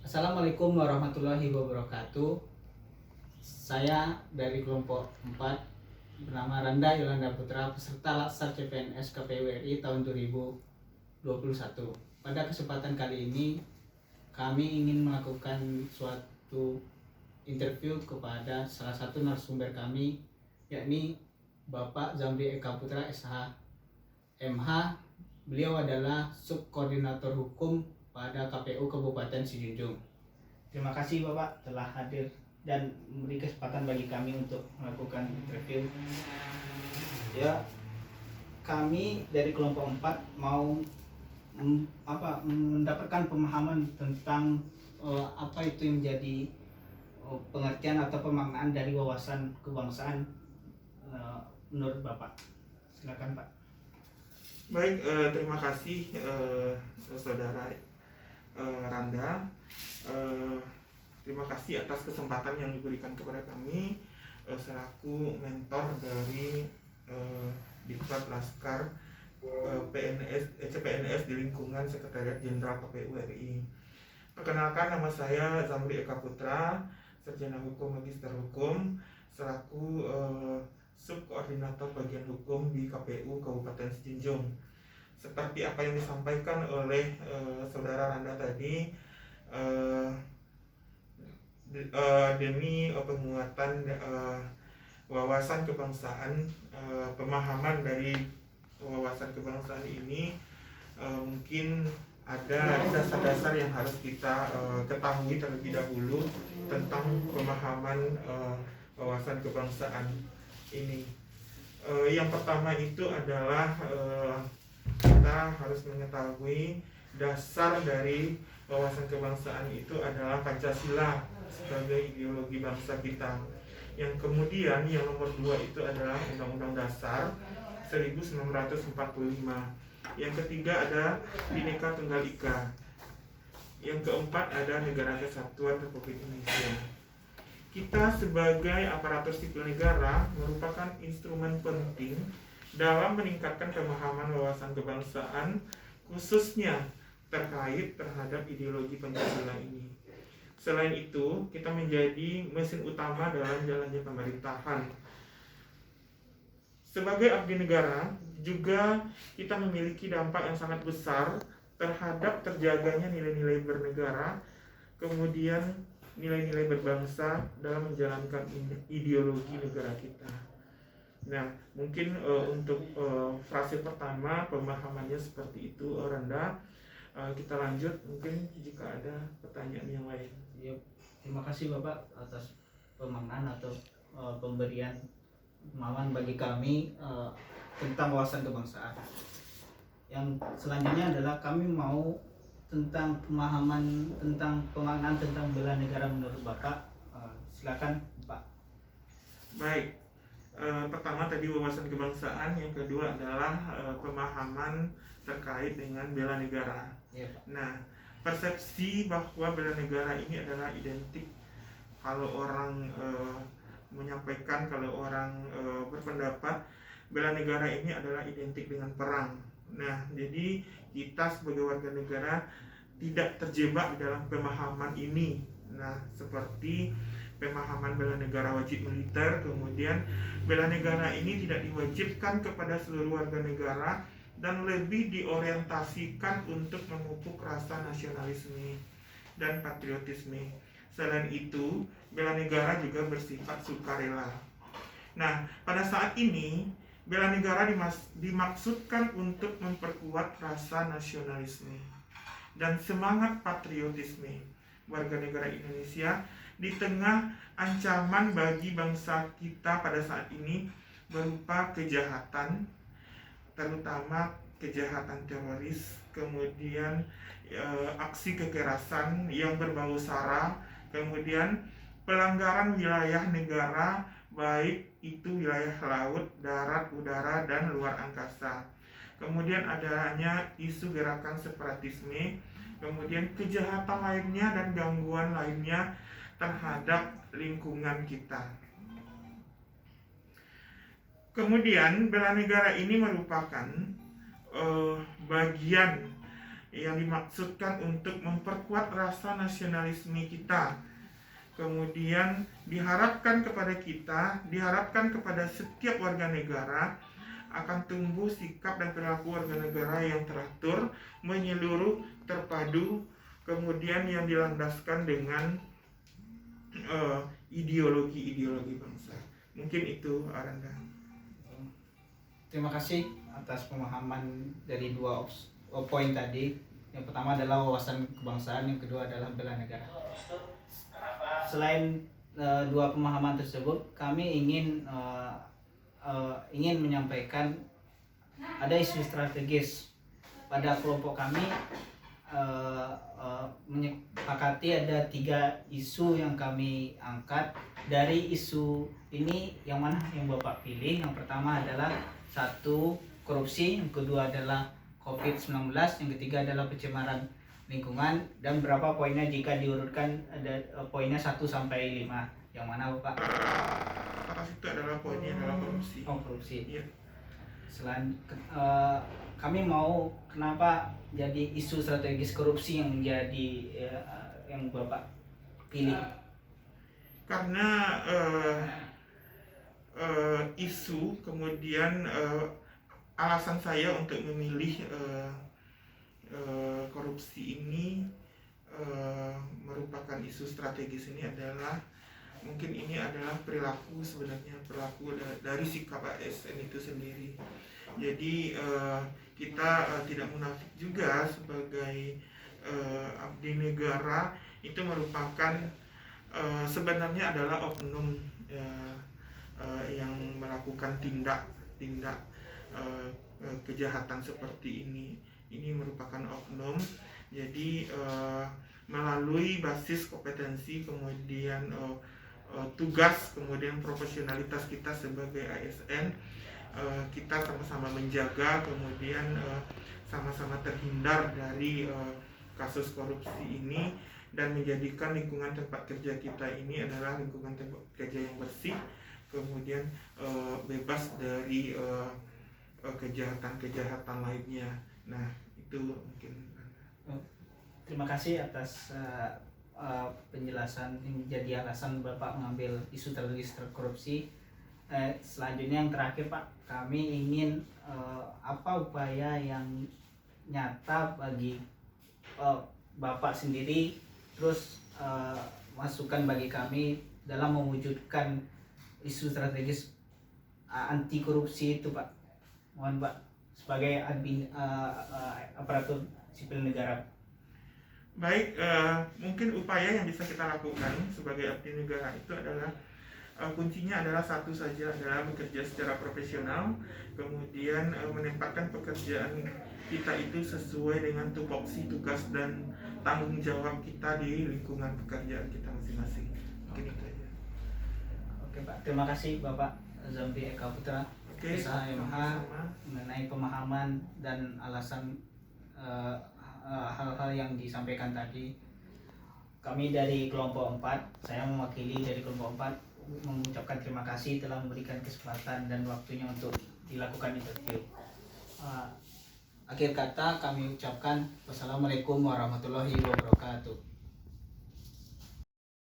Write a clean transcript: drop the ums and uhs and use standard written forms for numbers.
Assalamualaikum warahmatullahi wabarakatuh. Saya dari kelompok 4 bernama Randa Yolanda Putra, peserta Latsar CPNS KPU RI tahun 2021. Pada kesempatan kali ini kami ingin melakukan suatu interview kepada salah satu narasumber kami, yakni Bapak Zamri Eka Putra SH MH. Beliau adalah subkoordinator hukum pada KPU Kabupaten Sijunjung. Terima kasih Bapak telah hadir dan memberi kesempatan bagi kami untuk melakukan interview. Ya, kami dari kelompok 4 mau mendapatkan pemahaman tentang apa itu yang menjadi pengertian atau pemaknaan dari wawasan kebangsaan menurut Bapak. Silakan Pak. Baik, terima kasih Saudara Randa. Terima kasih atas kesempatan yang diberikan kepada kami selaku mentor dari Diklat Laskar CPNS di lingkungan Sekretariat Jenderal KPU RI. Perkenalkan, nama saya Zamri Eka Putra, sarjana hukum magister hukum, selaku subkoordinator bagian hukum di KPU Kabupaten Sijunjung. Seperti apa yang disampaikan oleh Saudara Randa tadi, demi penguatan wawasan kebangsaan, pemahaman dari wawasan kebangsaan ini, mungkin ada dasar-dasar yang harus kita ketahui terlebih dahulu tentang pemahaman wawasan kebangsaan ini. Yang pertama itu adalah kita harus mengetahui dasar dari wawasan kebangsaan itu adalah Pancasila sebagai ideologi bangsa kita. Yang kemudian yang nomor 2 itu adalah Undang-Undang Dasar 1945. Yang ketiga ada Bhinneka Tunggal Ika. Yang keempat ada Negara Kesatuan Republik Indonesia. Kita sebagai aparatur sipil negara merupakan instrumen penting dalam meningkatkan pemahaman wawasan kebangsaan, khususnya terkait terhadap ideologi Pancasila ini. Selain itu, kita menjadi mesin utama dalam jalannya pemerintahan. Sebagai abdi negara, juga kita memiliki dampak yang sangat besar terhadap terjaganya nilai-nilai bernegara, kemudian nilai-nilai berbangsa dalam menjalankan ideologi negara kita. Nah, mungkin untuk frase pertama pemahamannya seperti itu, Randa. Kita lanjut, mungkin jika ada pertanyaan yang lain. Ya, terima kasih Bapak atas pemaknaan atau pemberian pemahaman bagi kami tentang wawasan kebangsaan. Yang selanjutnya adalah kami mau tentang pemahaman tentang pemaknaan tentang bela negara menurut Bapak. Silakan Pak. Baik, pertama tadi wawasan kebangsaan, yang kedua adalah pemahaman terkait dengan bela negara. Ya, Pak. Nah, persepsi bahwa bela negara ini adalah identik, kalau orang menyampaikan, kalau orang berpendapat bela negara ini adalah identik dengan perang. Nah, jadi kita sebagai warga negara tidak terjebak di dalam pemahaman ini. Nah, seperti pemahaman bela negara wajib militer, kemudian bela negara ini tidak diwajibkan kepada seluruh warga negara dan lebih diorientasikan untuk memupuk rasa nasionalisme dan patriotisme. Selain itu, bela negara juga bersifat sukarela. Nah, pada saat ini bela negara dimaksudkan untuk memperkuat rasa nasionalisme dan semangat patriotisme warga negara Indonesia di tengah ancaman bagi bangsa kita pada saat ini berupa kejahatan, terutama kejahatan teroris, kemudian aksi kekerasan yang berbau sara, kemudian pelanggaran wilayah negara, baik itu wilayah laut, darat, udara, dan luar angkasa. Kemudian adanya isu gerakan separatisme, kemudian kejahatan lainnya dan gangguan lainnya terhadap lingkungan kita. Kemudian bela negara ini merupakan bagian yang dimaksudkan untuk memperkuat rasa nasionalisme kita. Kemudian diharapkan kepada setiap warga negara akan tumbuh sikap dan perilaku warga negara yang teratur, menyeluruh, terpadu, kemudian yang dilandaskan dengan ideologi bangsa. Mungkin itu, Aranda. Terima kasih atas pemahaman dari dua poin tadi. Yang pertama adalah wawasan kebangsaan, yang kedua adalah bela negara. Selain dua pemahaman tersebut, kami ingin menyampaikan ada isu strategis pada kelompok kami. Menyepakati ada 3 isu yang kami angkat. Dari isu ini yang mana yang Bapak pilih? Yang pertama adalah 1, korupsi, yang kedua adalah COVID-19, yang ketiga adalah pencemaran lingkungan, dan berapa poinnya jika diurutkan ada poinnya 1 sampai 5. Yang mana Bapak? Atas itu adalah poinnya adalah korupsi. Oh, korupsi. Iya. Selain kami mau kenapa jadi isu strategis korupsi yang menjadi yang Bapak pilih? Karena isu, kemudian alasan saya untuk memilih korupsi ini merupakan isu strategis ini adalah mungkin ini adalah perilaku dari sikap ASN itu sendiri. Jadi kita tidak munafik juga sebagai abdi negara itu merupakan sebenarnya adalah oknum yang melakukan tindak kejahatan seperti ini. Ini merupakan oknum. Jadi melalui basis kompetensi, kemudian tugas, kemudian profesionalitas kita sebagai ASN, kita sama-sama menjaga, kemudian sama-sama terhindar dari kasus korupsi ini, dan menjadikan lingkungan tempat kerja kita ini adalah lingkungan tempat kerja yang bersih, kemudian bebas dari kejahatan lainnya. Nah, itu mungkin. Terima kasih atas penjelasan yang menjadi alasan Bapak mengambil isu strategis korupsi. Selanjutnya yang terakhir Pak, kami ingin apa upaya yang nyata bagi Bapak sendiri, terus masukan bagi kami dalam mewujudkan isu strategis anti korupsi itu Pak. Mohon Pak, sebagai admin aparatur sipil negara. Baik, mungkin upaya yang bisa kita lakukan sebagai abdi negara itu adalah kuncinya adalah satu saja, adalah bekerja secara profesional, kemudian menempatkan pekerjaan kita itu sesuai dengan tupoksi tugas dan tanggung jawab kita di lingkungan pekerjaan kita masing-masing. Mungkin itu aja. Oke Pak, terima kasih Bapak Zamri Eka Putra, SHMH, mengenai pemahaman dan alasan hal-hal yang disampaikan tadi. Kami dari kelompok 4, saya mewakili dari kelompok 4 mengucapkan terima kasih telah memberikan kesempatan dan waktunya untuk dilakukan interview. Akhir kata kami ucapkan wassalamualaikum warahmatullahi wabarakatuh.